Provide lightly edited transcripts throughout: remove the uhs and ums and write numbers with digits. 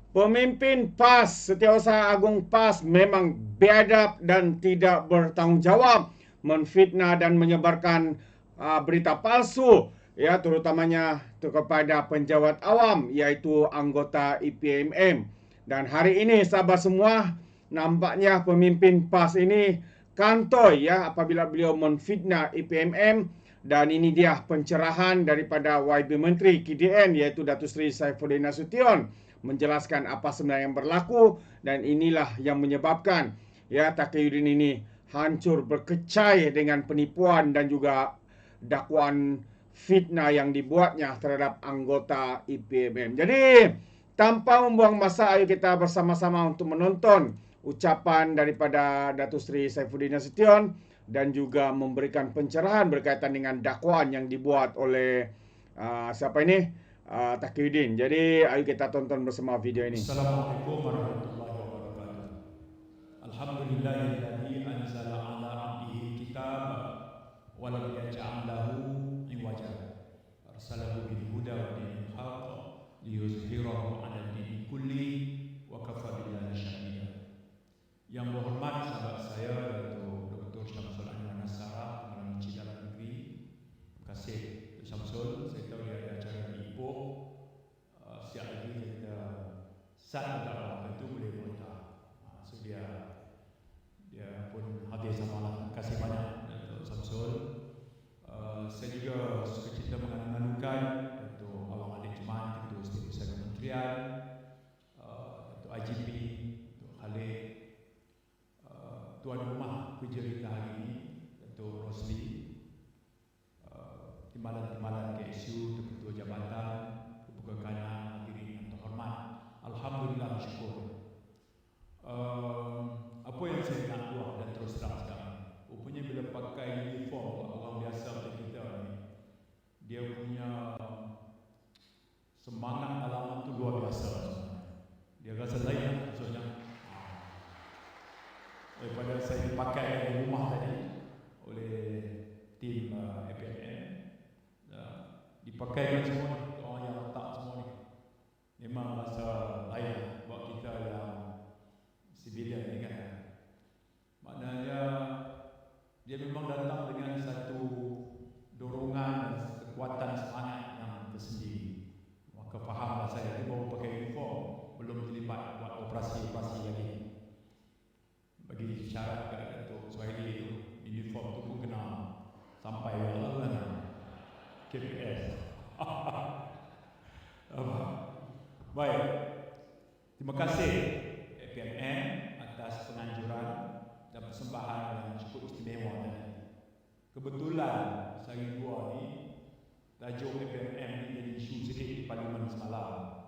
Pemimpin PAS, Setiausaha Agung PAS memang biadab dan tidak bertanggungjawab, menfitnah dan menyebarkan berita palsu, ya, terutamanya kepada penjawat awam, yaitu anggota IPMM. Dan hari ini sahabat semua, nampaknya pemimpin PAS ini kantoi, ya, apabila beliau menfitnah IPMM. Dan ini dia pencerahan daripada YB Menteri KDN, yaitu Datuk Seri Saifuddin Nasution, menjelaskan apa sebenarnya yang berlaku, dan inilah yang menyebabkan, ya, Taqiyuddin ini hancur berkecai dengan penipuan dan juga dakwaan fitnah yang dibuatnya terhadap anggota IPMM. Jadi tanpa membuang masa, ayo kita bersama-sama untuk menonton ucapan daripada Datuk Seri Saifuddin Nasution dan juga memberikan pencerahan berkaitan dengan dakwaan yang dibuat oleh siapa ini, Taqiyuddin. Jadi ayo kita tonton bersama video ini. Assalamualaikum warahmatullahi wabarakatuh. Alhamdulillahilladzi anzala ala abdihi kitaba wa lam yaj'al lahu iwaja. Arsalahu bil huda wa dinil haqq liyuzhirahu 'ala dini kulli wa kafa billahi syahida. Yang berhormat sahabat saya Datuk Dr. Syamsul Anwar Nasara, Pengarah Menteri Dalam Negeri. Terima kasih Dr. Syamsul. Saya tahu dia ada acara di Ipoh. Siap lagi kita saat dalam itu boleh berita. So dia pun hadir sama lah. Terima kasih banyak Datuk Syamsul. Saya juga suka cerita mengalu-alukan untuk awak adik jemaat, Ketua Setiausaha Kementerian, Datuk IGP, Datuk Khalid, tuan rumah kerja kita hari ini, Datuk Rosli, timbalan-timbalan KSU, Ketua Jabatan, Kebuka Kanan, hadirin yang terhormat. Alhamdulillah, syukur. Apa yang saya nak buat dan terus terang sekarang, rupanya bila pakai uniform orang biasa macam kita ni, dia punya semangat dalam tu luar biasa sebenarnya. Dia rasa lain maksudnya daripada saya dipakai di rumah tadi oleh tim APM, dipakaikan semua ni, orang yang letak semua ni. Memang rasa lain buat kita yang civilian ni kan. Maknanya dia memang datang dengan satu dorongan dan kekuatan semangat yang tersendiri. Maka fahamlah saya, dia baru pakai uniform, belum terlibat buat operasi-operasi lagi. Bagi syarat kat Datuk Suhaili itu, uniform tu pun kena sampai mana KPS. Baik, terima kasih APMM atas penganjuran dan persembahan yang cukup istimewa tadi. Kebetulan sehari dua ni tajuk APMM ni jadi isu sikit di Parlimen semalam.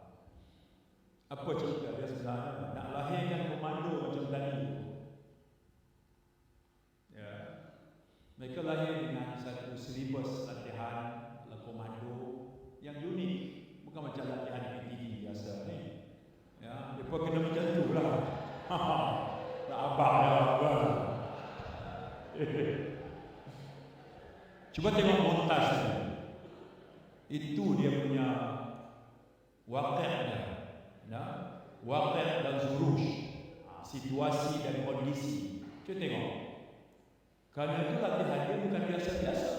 Apa cerita dia sebenarnya? Nak lahirkan komando macam tadi. Ya. Mereka lahir dengan satu silibus latihan komando yang unik, bukan macam latihan PTD biasa ni. Ya, mereka kena macam tu lah. Tak abang dah abang. Cuba tengok montas ni. Itu dia punya waqi' dia. Ya, waqi' dan zurush. Situasi dan kondisi. Cuba tengok. Kerana itu latihan dia bukan biasa-biasa.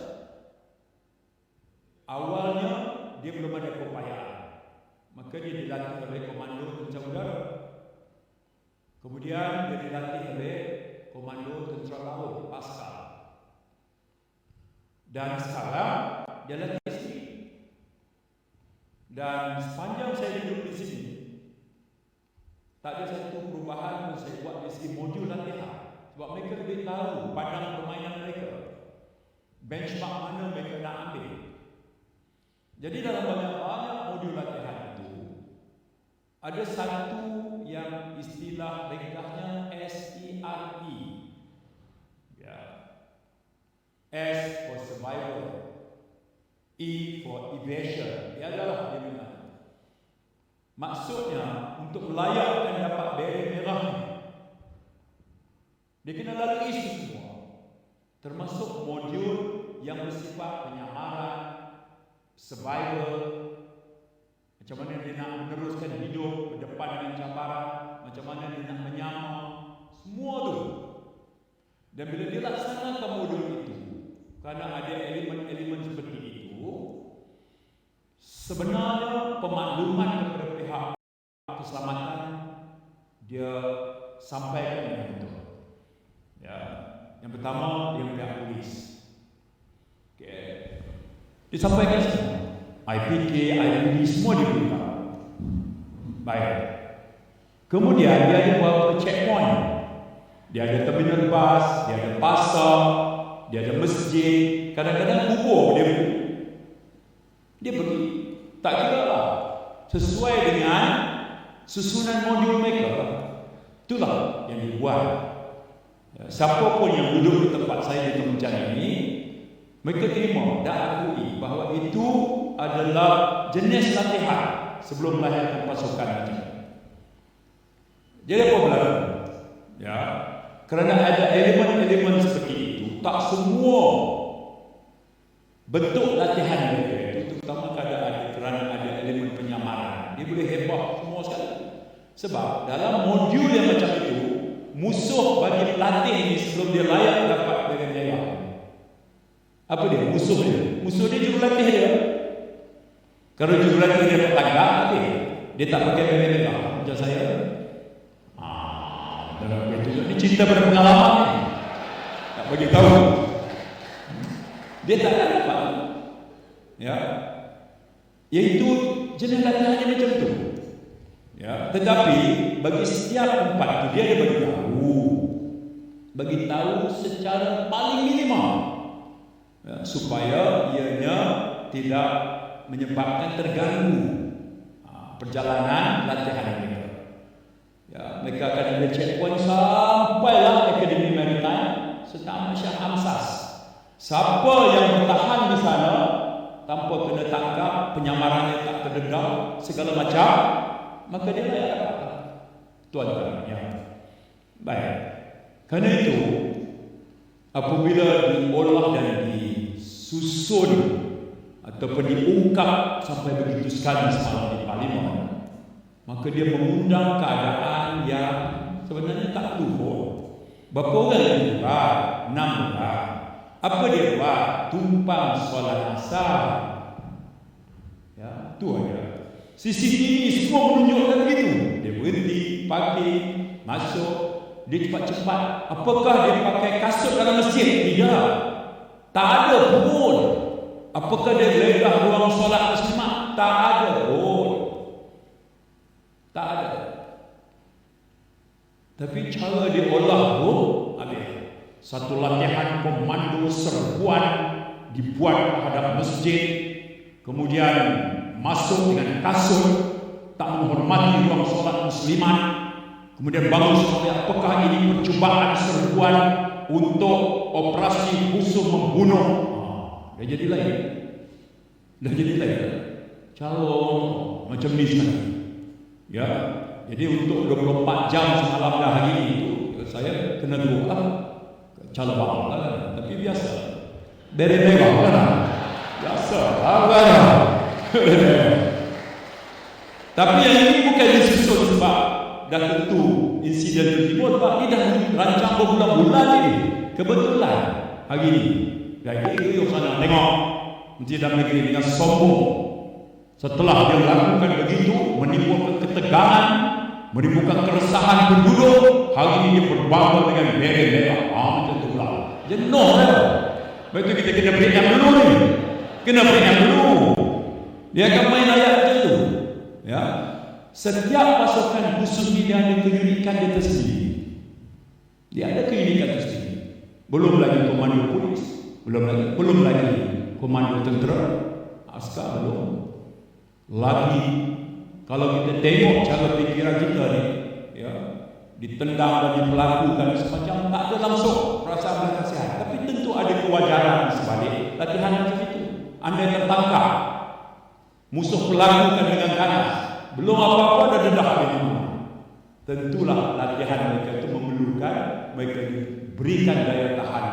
Awalnya dia belum ada keupayaan, maka dia dilatih oleh Komando Tentera Udara. Kemudian dia dilatih oleh Komando Tentera Laut Pascal. Dan sekarang dia latih sendiri. Dan sepanjang saya hidup di sini, tak ada satu perubahan yang saya buat dari segi modul latihan. Sebab mereka lebih tahu padang permainan mereka, benchmark mana mereka nak ambil. Jadi dalam banyak-banyak modul latihan itu, ada satu yang istilah ringkasnya SERE. Ya. S for survival, E for evasion. Dia adalah dia bilang. Maksudnya untuk melayak dan dapat beret merah ni, dia kena lalui isu semua, termasuk modul yang bersifat penyamaran, survival, macam mana dia nak meneruskan hidup berdepan dengan cabaran, macam mana dia nak menyamar, semua tu. Dan bila dia laksanakan modul itu, kerana ada elemen-elemen seperti itu, sebenarnya pemakluman kepada pihak keselamatan dia sampaikan dengan betul. Ya, yang pertama yang pihak polis. Okay. Disampaikan semua. IPK, IPD semua diberitahu. Baik. Kemudian dia ada beberapa checkpoint. Dia ada terminal bas, dia ada pasar, dia ada masjid, kadang-kadang kubur dia pergi. Tak kira lah. Sesuai dengan susunan modul mereka, itulah yang dibuat. Siapa pun yang duduk di tempat saya di Kementerian ini, mereka terima dan akui bahawa itu adalah jenis latihan sebelum melahirkan pasukan itu. Jadi apa berlaku? Ya, kerana ada elemen-elemen seperti itu, tak semua bentuk latihan mereka itu, terutama kerana ada elemen penyamaran, dia boleh hebat semua sekali. Sebab dalam modul yang macam itu, musuh bagi pelatih ini sebelum dia layak dapat dengan merah. Apa dia? Musuh dia. Musuh dia jurulatih dia. Kalau jurulatih dia petangga, dia tak pakai merah macam saya. Dalam itu ni cinta pada pengalaman ni. Tak bagi tahu. Dia tak dapat. Ya. Iaitu jenis latihannya macam tu. Ya, tetapi bagi setiap tempat itu dia ada bagi tahu secara paling minimal, ya, supaya ianya tidak menyebabkan terganggu perjalanan latihan mereka. Ya, mereka akan ada checkpoint sampailah Akademi Maritime Serta Syah Hamsas. Siapa yang bertahan di sana tanpa kena tangkap, penyamarannya tak terdedah, segala macam, maka dia layak dapat. Tuan-tuan, baik. Kerana itu, apabila diolah dan disusun ataupun diungkap sampai begitu sekali semalam di Parlimen, maka dia mengundang keadaan yang sebenarnya tak perlu. Berapa orang yang buat? 6 orang. Apa dia buat? Tumpang solat asar. Ya, tu aja. CCTV semua menunjukkan begitu. Dia berhenti, parking, masuk, dia cepat-cepat. Apakah dia pakai kasut dalam masjid? Tidak. Tak ada pun. Apakah dia geledah ruang solat muslimat? Tak ada pun. Tak ada. Tapi cara diolah tu ada. Satu latihan komando serbuan dibuat terhadap masjid, kemudian masuk dengan kasut, tak menghormati ruang solat muslimat, kemudian bangun supaya apakah ini percubaan serbuan untuk operasi khusus membunuh. Dah jadi lain. Calon macam ni sekarang. Ya, jadi untuk 24 jam semalam dah hari ini itu saya kena doa calon lah, tapi biasa. Dari mewah kan? Biasa. Tapi yang ini bukan disusun sebab dah tentu insiden itu timbul, sebab ini dah rancang berbulan-bulan ini. Kebetulan hari ini jadi itu sana tengok Menteri Dalam Negeri dengan sombong. Setelah dia melakukan begitu, menimbulkan ketegangan, menimbulkan keresahan penduduk, hari ini dia berbangga dengan beret merah. Macam tu pula. Jenuh lah. Lepas itu kita kena berikan dulu ni. Dia akan main ayat macam tu. Ya. Setiap pasukan khusus ini dia ada keunikan dia tersendiri. Dia ada keunikan tersendiri. Belum lagi komando polis, belum lagi komando tentera, askar belum. Lagi kalau kita tengok cara fikiran kita ni, ya, ditendang dan diperlakukan semacam tak ada langsung perasaan belas kasihan, tapi tentu ada kewajaran sebalik latihan macam itu. Anda tertangkap, musuh perlakukan dengan ganas, belum apa-apa dah dedah di rumah. Tentulah latihan mereka itu memerlukan mereka diberikan daya tahan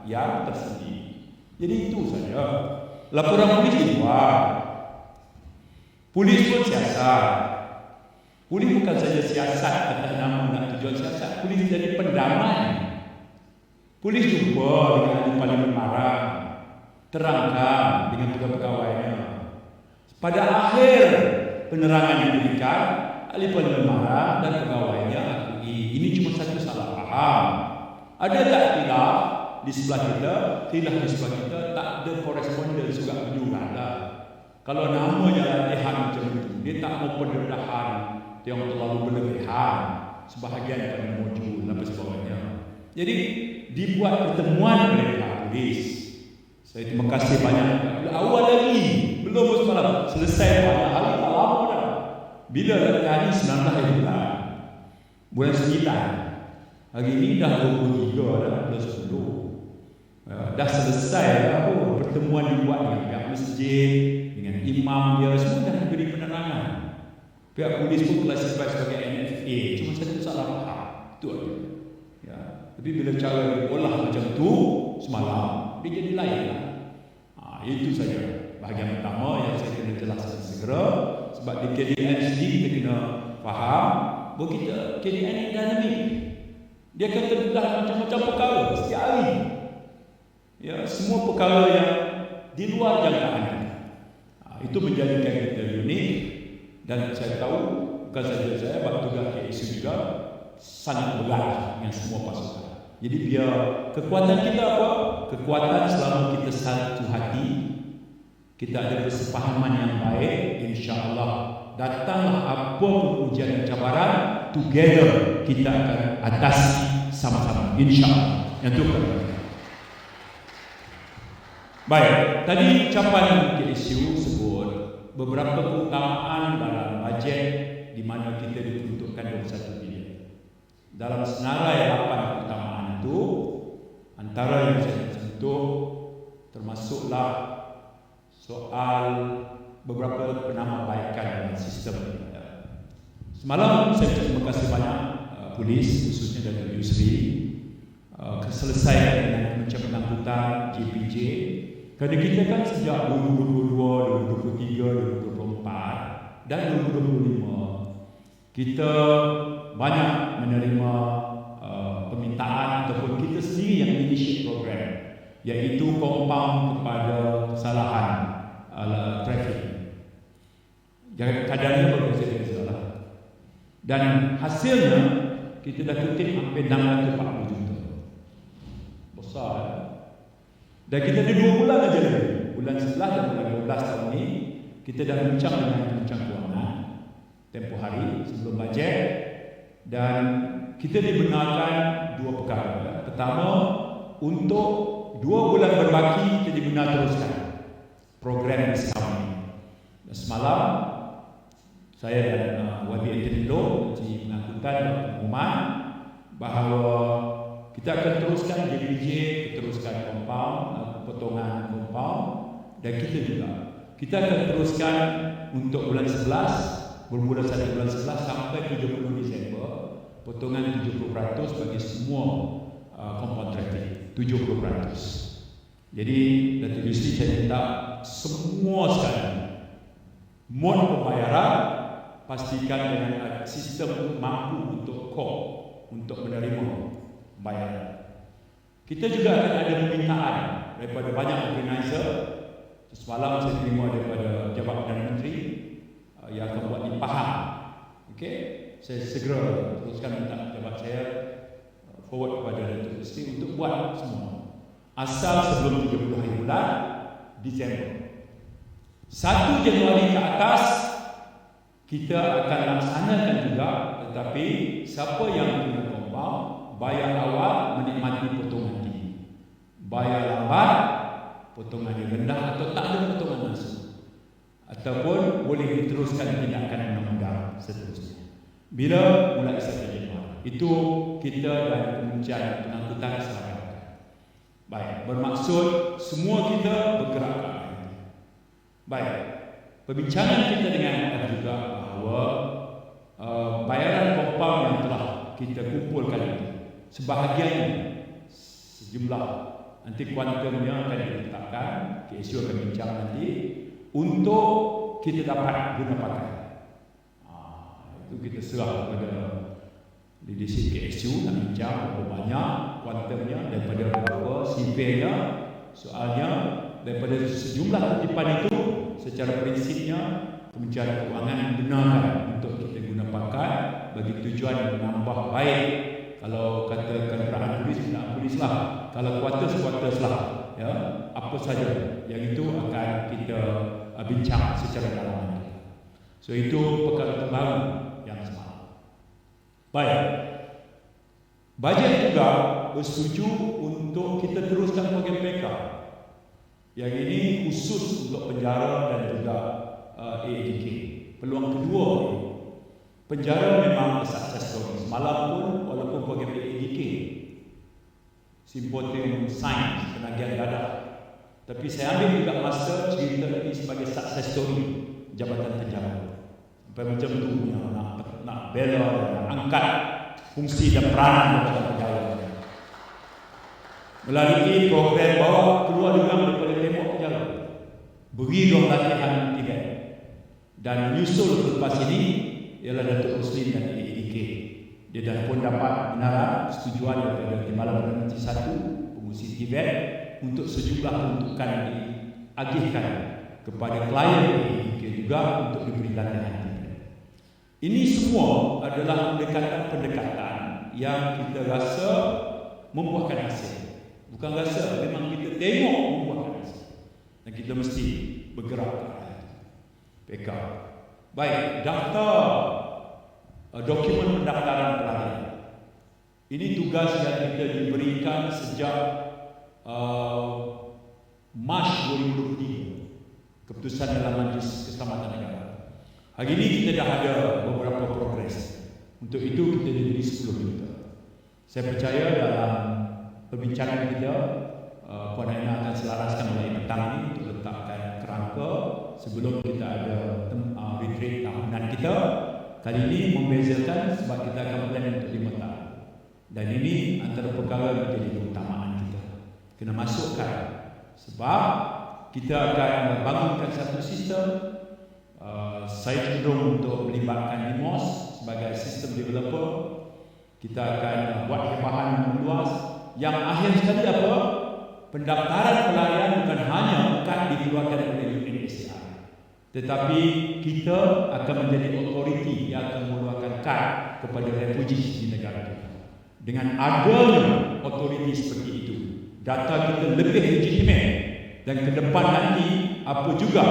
yang tersendiri. Jadi itu saja. Laporan polis dibuat. Polis pun siasat. Polis bukan saja siasat atas nama nak tujuan siasat. Polis jadi pendamai. Polis jumpa dengan ahli parlimen marah, terangkan dengan pegawai-pegawainya. Pada akhir penerangan yang diberikan, ahli parlimen marah dan pegawainya akui ini cuma satu salah faham. Ada tak khilaf di sebelah kita, khilaf di sebelah kita, tak ada koresponden juga menjual lah. Kalau nama jalan Ehan macam itu, dia tak mau pendedahan yang terlalu berlebihan, sebahagian daripada mojul dan sebagainya. Jadi dibuat pertemuan oleh pihak polis. Saya terima kasih banyak. Awal lagi, belum semalam, selesai banyak hari, tak lama dah. Bila hari 19 hari bulan 9. Hari ini dah 23 dah, bulan 10. Dah selesai dah pun. Pertemuan dibuat dengan pihak masjid, dengan imam dia, semua dah diberi penerangan. Pihak polis pun klasifikasi sebagai NFA. Cuma satu salah faham. Itu aja. Ya. Tapi bila cara diolah macam tu semalam, dia jadi lain lah. Itu saja bahagian pertama yang saya kena jelaskan segera. Sebab di KDN sendiri kita kena faham bahawa kita KDN ini dinamik. Dia akan terdedah macam-macam perkara setiap hari. Ya, semua perkara yang di luar jangkaan kita. Itu menjadikan kita unik. Dan saya tahu bukan saja saya, tugas KSU juga sangat berat dengan semua pasukan. Jadi biar kekuatan kita apa? Kekuatan selama kita satu hati, kita ada kesepahaman yang baik, insya-Allah datanglah apa pun ujian dan cabaran, together kita akan atasi sama-sama, insya-Allah. Yang itu kan. Baik, tadi ucapan KSU sebut beberapa keutamaan dalam bajet di mana kita diperuntukkan 21 bilion. Dalam senarai 8 keutamaan itu, antara yang saya sentuh termasuklah soal beberapa penambahbaikan dalam sistem. Semalam saya terima kasih banyak polis, khususnya dari Yusri, selesai dengan Kementerian Pengangkutan JPJ. Kerana kita kan sejak 2022, 2023, 2024 dan 2025 kita banyak menerima permintaan ataupun kita sendiri yang initiate program, iaitu compound kepada kesalahan trafik. Kadarnya berbeza-beza lah. Dan hasilnya kita dah kutip hampir 640 juta. Besar. Dan kita ada 2 bulan aja lagi. Bulan 11 dan bulan 12 tahun ini kita dah bincang dengan Kementerian Kewangan tempoh hari sebelum bajet, dan kita dibenarkan 2 perkara. Pertama, untuk 2 bulan berbaki kita dibenar teruskan program diskaun ini. Dan semalam saya dan Wadi Anthony Loh, Menteri Pengangkutan dan Pengumuman, bahawa kita akan teruskan JPJ, teruskan potongan compound, dan kita akan teruskan untuk bulan 11, bermula satu bulan 11 sampai 30 Disember, potongan 70% bagi semua compound traffic, 70%. Jadi Datuk Yusri saya minta semua sekali mod pembayaran pastikan dengan sistem mampu untuk untuk menerima bayaran. Kita juga akan ada permintaan daripada banyak organizer. Semalam saya terima daripada Jabat Perdana Menteri yang akan buat di Pahang. Okey, saya segera teruskan minta jabat saya forward kepada Datuk Yusri untuk buat semua. Asal sebelum 30 hari bulan Disember. 1 Januari ke atas kita akan laksanakan juga, tetapi siapa yang punya compound bayar awal menikmati potongan tinggi, bayar lambat potongan yang rendah atau tak ada potongan langsung, ataupun boleh diteruskan tindakan undang-undang seterusnya. Bila mulai 1 Januari itu kita dan Kementerian Pengangkutan selangkah. Baik, bermaksud semua kita bergerak ke arah ini. Baik, perbincangan kita dengan anda juga bahawa bayaran compound yang telah kita kumpulkan itu, sebahagian sejumlah nanti kuantumnya akan diletakkan, KSU akan bincang nanti untuk kita dapat guna pakai. Itu kita serah kepada leadership KSU nak bincang berapa banyak kuantumnya, daripada berapa sipirnya. Soalnya daripada sejumlah kutipan itu, secara prinsipnya Kementerian Keuangan membenarkan untuk kita guna pakai bagi tujuan menambah baik. Kalau kata kenderaan polis, kenderaan polis lah. Kalau kuartus lah. Ya, apa saja yang itu akan kita bincang secara dalam. So itu perkara terbaru yang semalam. Baik. Bajet juga bersetuju untuk kita teruskan program PK. Yang ini khusus untuk penjara dan juga AADK. Peluang kedua ini, penjara memang success story. Semalam pun walaupun program AADK, Simposium Sains Penagihan Dadah, tapi saya ambil juga masa cerita ini sebagai success story Jabatan Penjara. Sampai macam tu nak bela dan nak angkat fungsi dan peranan Jabatan Penjara. Melalui program bawa keluar juga daripada tembok penjara, beri dong latihan 3. Dan menyusul lepas ini ialah Datuk Muslim dan AADK. Dia dah pun dapat menarik persetujuan daripada Timbalan Perdana Menteri 1 Pengurusi Tibet untuk sejumlah peruntukan diagihkan kepada klien AADK juga untuk diberi latihan. Ini semua adalah pendekatan yang kita rasa membuahkan hasil. Bukan rasa, memang kita tengok membuahkan hasil. Dan kita mesti bergerak ke arah itu. PK. Baik, daftar dokumen pendaftaran pelarian. Ini tugas yang kita diberikan sejak Mac 2023, keputusan dalam Majlis Keselamatan Negara. Hari ini kita dah ada beberapa progres. Untuk itu kita diberi 10 juta. Saya percaya dalam perbincangan kita, Puan Aina akan selaraskan mulai petang ini untuk letakkan kerangka sebelum kita ada retreat tahunan kita. Kali ini membezakan sebab kita akan plan untuk 5 tahun. Dan ini antara perkara yang menjadi keutamaan kita. Kena masukkan. Sebab kita akan bangunkan satu sistem. Saya cenderung untuk melibatkan NIMOS sebagai sistem developer. Kita akan buat perkembangan yang meluas. Yang akhir sekali apa? Pendaftaran pelarian bukan hanya akan dikeluarkan oleh UNHCR, tetapi kita akan menjadi authority yang akan mengeluarkan kad kepada refugees di negara kita. Dengan adanya authority seperti itu, data kita lebih legitimate, dan ke depan nanti apa juga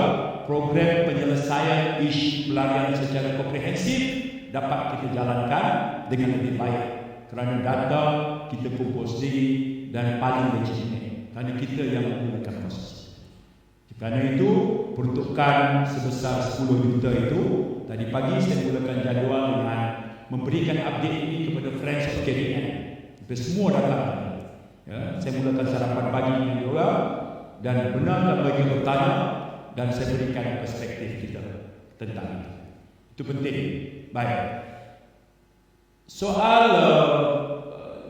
program penyelesaian isu pelarian secara komprehensif dapat kita jalankan dengan lebih baik, kerana data kita kumpul sendiri dan paling legitimate. Kerana kita yang menggunakan proses. Kerana itu peruntukan sebesar 10 juta itu, tadi pagi saya mulakan jadual dengan memberikan update ini kepada Friends of KDN. Semua datang. Ya, saya mulakan sarapan pagi dengan mereka dan benarkan mereka bertanya dan saya berikan perspektif kita tentang itu. Itu penting. Baik. Soal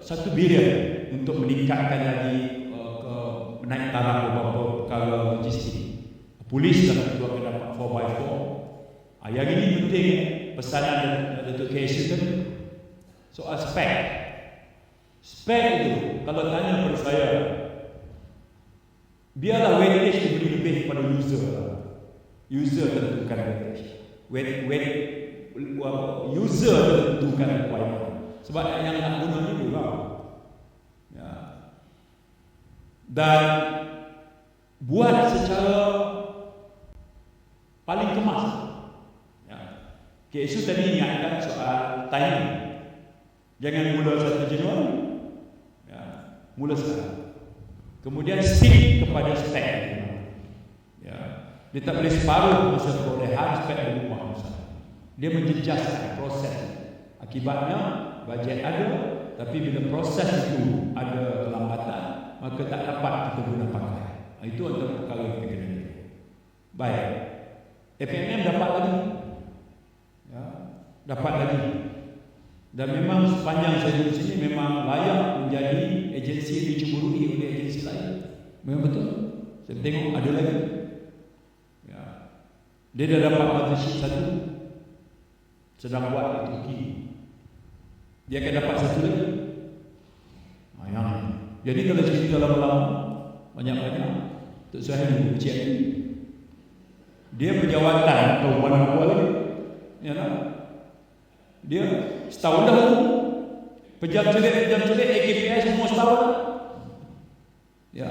1 bilion untuk meningkatkan lagi naik taraf beberapa perkara logistik. Polis dah keluarkan dapat 4x4. Yang ini penting pesanan Datuk KSU kan soal spek. Spek itu kalau tanya kepada saya, biarlah weightage diberi lebih kepada user. User tentukan weightage. User tentukan requirement. Sebab yang nak guna ni dia. Ya. Dan buat secara paling kemas. Ya. KSU tadi ingatkan soal timing. Jangan mula 1 Januari. Ya. Mula sekarang. Kemudian stick kepada spek. Ya. Dia tak boleh separuh masa perolehan spek berubah masa. Dia menjejaskan proses. Akibatnya bajet ada, tapi bila proses itu ada kelambatan, maka tak dapat kita guna pakai. Itu antara perkara yang kita kena. Baik. FMM dapat lagi. Ya, dapat lagi. Dan memang sepanjang saya duduk sini memang layak menjadi agensi yang diceburui oleh agensi lain. Memang betul. Saya tengok ada lagi. Ya. Dia dah dapat partnership satu, sedang buat di Turki. Dia akan dapat satu lagi. Jadi kalau cerita lama-lama, banyak-banyak, Tok Suhaili kecil ni, dia berjawatan atau mana apa lagi, ya tak? Dia setahun dah, pejam celik AKPI semua setahun. Ya,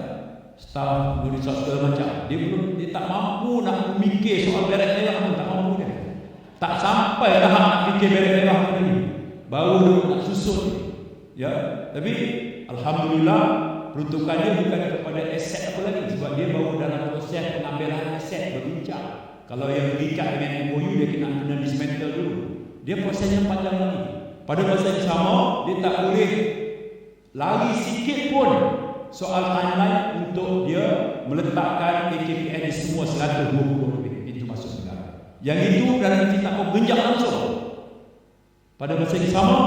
staff berusaha segala macam. Dia tak mampu nak memikir soal beret merah pun, tak mampu dia. Tak sampai tahap nak fikir beret merah tadi, baru dia nak susun. Ya, tapi alhamdulillah peruntukannya bukan kepada aset apa lagi, sebab dia baru dalam proses pengambilan aset, berbincang. Kalau yang terikat dengan MOU, dia kena dismantle dulu. Dia prosesnya panjang lagi. Pada masa yang sama, dia tak boleh lari sikit pun soal timeline untuk dia meletakkan AKPN di semua 120 lebih pintu masuk negara. Yang itu dalam kita akan genjak langsung. Pada masa yang sama,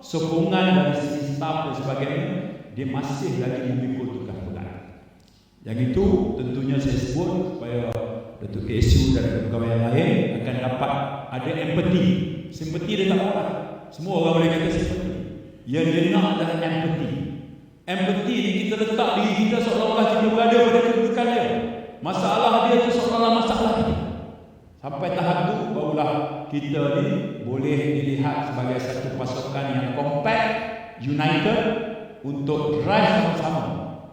sokongan dari segi staf dan sebagainya, dia masih lagi memikul tugas berat. Yang itu tentunya saya sebut supaya Datuk KSU dan pegawai yang lain akan dapat ada empati. Simpati dia tak orang. Semua orang boleh kata simpati. Yang dia nak adalah empati. Empati ni kita letak diri kita seolah-olah kita berada pada kedudukan dia. Masalah dia itu seolah-olah masalah kita. Sampai tahap itu barulah kita ni boleh dilihat sebagai satu pasukan yang compact, united untuk drive sama-sama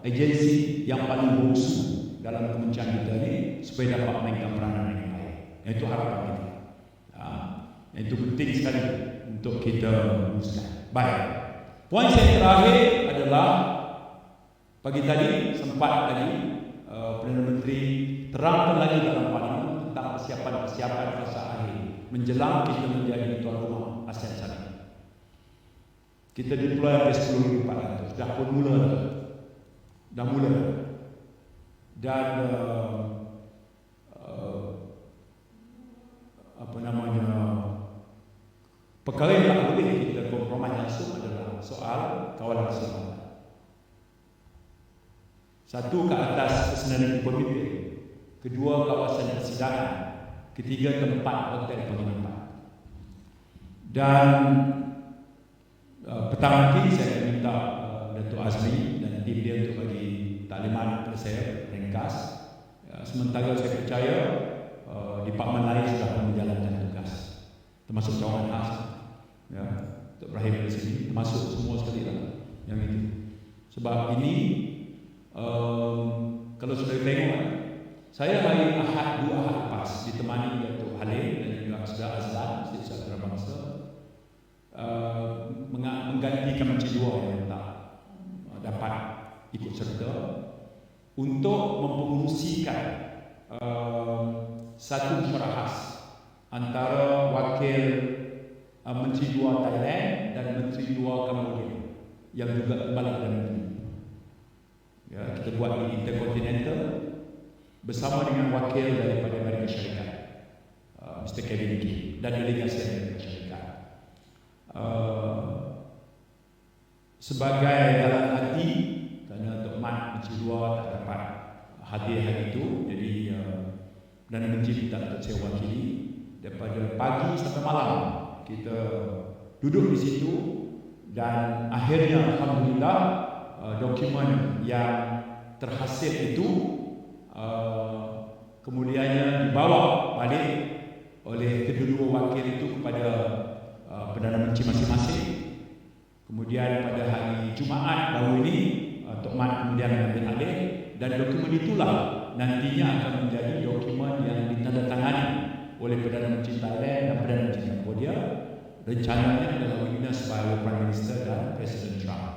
agensi yang paling bongsu dalam kementerian kita ni supaya dapat mainkan peranan yang baik. Itu harapan kita. Itu penting sekali untuk kita uruskan. Baik. Poin saya terakhir adalah pagi tadi sempat tadi Perdana Menteri terangkan lagi dalam parlimen tentang persiapan fasa akhir menjelang kita menjadi tuan rumah ASEAN sana. Kita deploy sampai 10,400, dah pun mula dah. Dan perkara yang tak boleh kita kompromi langsung adalah soal kawalan keselamatan. Satu, ke atas personaliti pemimpin. Kedua, kawasan persidangan. Ketiga, tempat hotel penginapan. Dan petang nanti saya akan minta Datuk Azmi dan tim dia untuk bagi taklimat kepada saya ringkas. Sementara saya percaya departmen lain sudah menjalankan tugas, termasuk cawangan khas, ya, Dr. Ibrahim dari sini, termasuk semua sekali lah yang itu. Sebab ini kalau sudah tengok, saya hari Ahad 2 Ahad lepas ditemani Datuk Halim dan juga Saudara Azlan, Setiausaha Antarabangsa, menggantikan Menteri Dua yang tak dapat ikut serta untuk mempengurusikan satu musyawarah antara wakil Menteri Dua Thailand dan Menteri Dua Kamboja yang juga kembali ke negeri. Ya, kita buat di Intercontinental bersama dengan wakil daripada Amerika Syarikat, Mr. Kevin King, dan delegasi Amerika Syarikat. Sebagai dalam hati, kerana Tok Mat Menteri Dua tak dapat hadir hari itu, jadi dan Menteri minta untuk saya wakili. Daripada pagi sampai malam kita duduk di situ, dan akhirnya alhamdulillah dokumen yang terhasil itu kemudiannya dibawa balik oleh kedua wakil itu kepada Perdana Menteri masing-masing. Kemudian pada hari Jumaat baru ini Tok Mat kemudian mengambil alih, dan dokumen itulah nantinya akan menjadi dokumen yang ditandatangani oleh Perdana Menteri Thailand dan Perdana Menteri Cambodia. Rencananya adalah witness by Prime Minister dan Presiden Trump.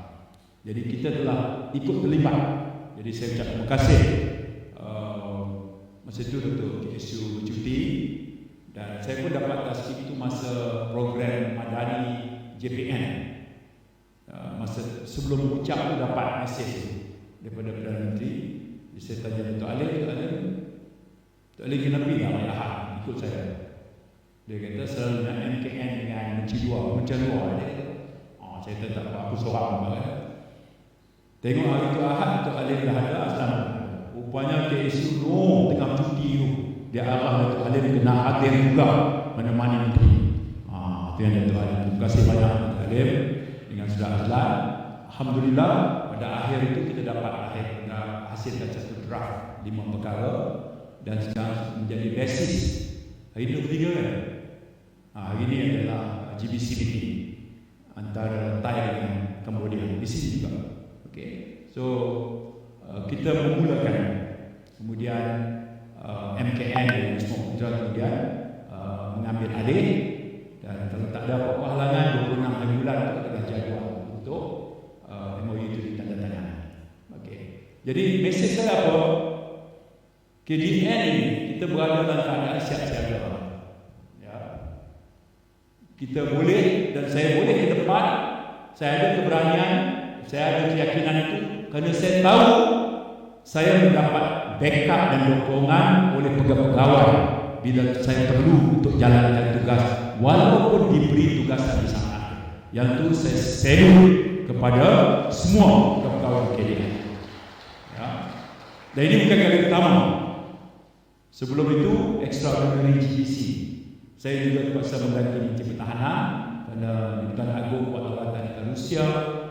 Jadi kita telah ikut terlibat. Jadi saya ucap terima kasih. Masa itu Datuk KSU bercuti, dan saya pun dapat tasbih itu masa program Madani JPN. Masa sebelum ucap tu dapat mesej daripada Perdana Menteri. Jadi saya tanya Datuk Alim kenapa tak main Ahad ikut saya? Dia kata selalu nak MKN dengan Menteri Dua. Saya kata tak apa, aku seorang. Tengok hari itu Ahad, Datuk Alim dah ada. Rupanya KSU tengah cuti tu. dia arah Datuk Halim kena hadir juga menemani menteri. Itu yang Datuk Halim. Terima kasih banyak Datuk Halim dengan sudah jalan. Alhamdulillah pada akhir itu kita dapat hasilkan satu draft 5 perkara dan sekarang menjadi basis. Hari ini ketiga kan? Hari ini adalah GBC meeting antara Thai dengan Cambodia di sini juga. Okay. So kita memulakan, kemudian MKN dan Wisma Putra kemudian mengambil alih, dan kalau tak ada apa-apa halangan 26 hari bulan itu adalah jadual untuk MOU itu ditandatangani. Okay. Jadi mesej saya apa? KDN ini kita berada dalam keadaan siap siaga. Ya. Kita boleh dan saya boleh ke depan. Saya ada keberanian, saya ada keyakinan itu kerana saya tahu saya mendapat backup dan dukungan oleh pegawai bila saya perlu untuk jalankan tugas, walaupun diberi tugas di sana. Yang itu saya salute kepada semua pegawai KDN. Ya. Dan ini bukan kali pertama. Sebelum itu extraordinary GBC. Saya juga terpaksa mengganti Menteri Pertahanan kerana Tuan Agong Kuala Rusia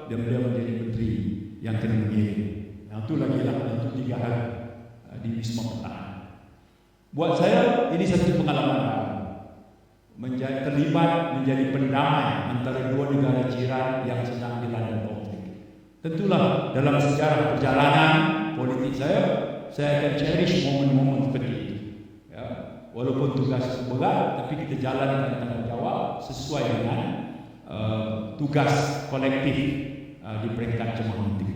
dan beliau menjadi menteri yang kena mengirim. Yang itu lagi lah, itu 3 hari di Wisma Pertahanan. Buat saya ini satu pengalaman terlibat menjadi pendamai antara dua negara jiran yang sedang dilanda konflik. Tentulah dalam sejarah perjalanan politik saya akan cherish momen-momen seperti itu. Ya, walaupun tugas berat, tapi kita jalankan tanggungjawab sesuai dengan tugas kolektif di peringkat Jemaah Menteri.